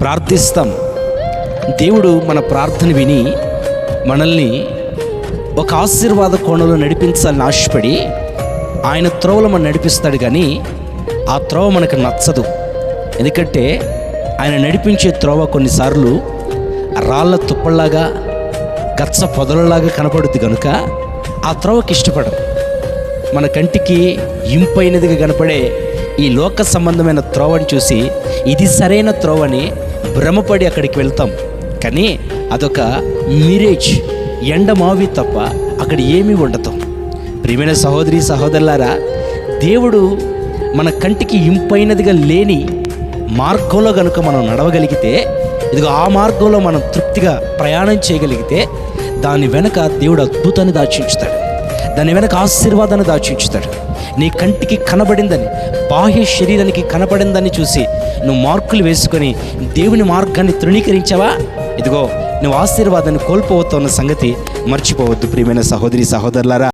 ప్రార్థిస్తాం. దేవుడు మన ప్రార్థన విని మనల్ని ఒక ఆశీర్వాద కోణంలో నడిపించాలని ఆశపడి ఆయన త్రోవలో మనం నడిపిస్తాడు. కానీ ఆ త్రోవ మనకు నచ్చదు. ఎందుకంటే ఆయన నడిపించే త్రోవ కొన్నిసార్లు రాళ్ళ తుప్పల్లాగా గచ్చ పొదలలాగా కనపడుద్ది కనుక ఆ త్రోవకి ఇష్టపడం. మన కంటికి ఇంపైనదిగా కనపడే ఈ లోక సంబంధమైన త్రోవని చూసి ఇది సరైన త్రోవని భ్రమపడి అక్కడికి వెళ్తాం. కానీ అదొక మిరేజ్, ఎండమావి తప్ప అక్కడ ఏమీ ఉండదు. ప్రియమైన సహోదరి సహోదరులారా, దేవుడు మన కంటికి ఇంపైనదిగా లేని మార్గంలో కనుక మనం నడవగలిగితే, ఇదిగో ఆ మార్గంలో మనం తృప్తిగా ప్రయాణం చేయగలిగితే దాని వెనక దేవుడు అద్భుతాన్ని దాచించుతాడు. దాని వెనక ఆశీర్వాదాన్ని దాచించుతాడు. నీ కంటికి కనబడిందని, బాహ్య శరీరానికి కనబడిందని చూసి నువ్వు మార్కులు వేసుకొని దేవుని మార్గాన్ని తృణీకరించావా, ఇదిగో నువ్వు ఆశీర్వాదాన్ని కోల్పోవద్దన్న సంగతి మర్చిపోవద్దు. ప్రియమైన సహోదరి సహోదరులారా.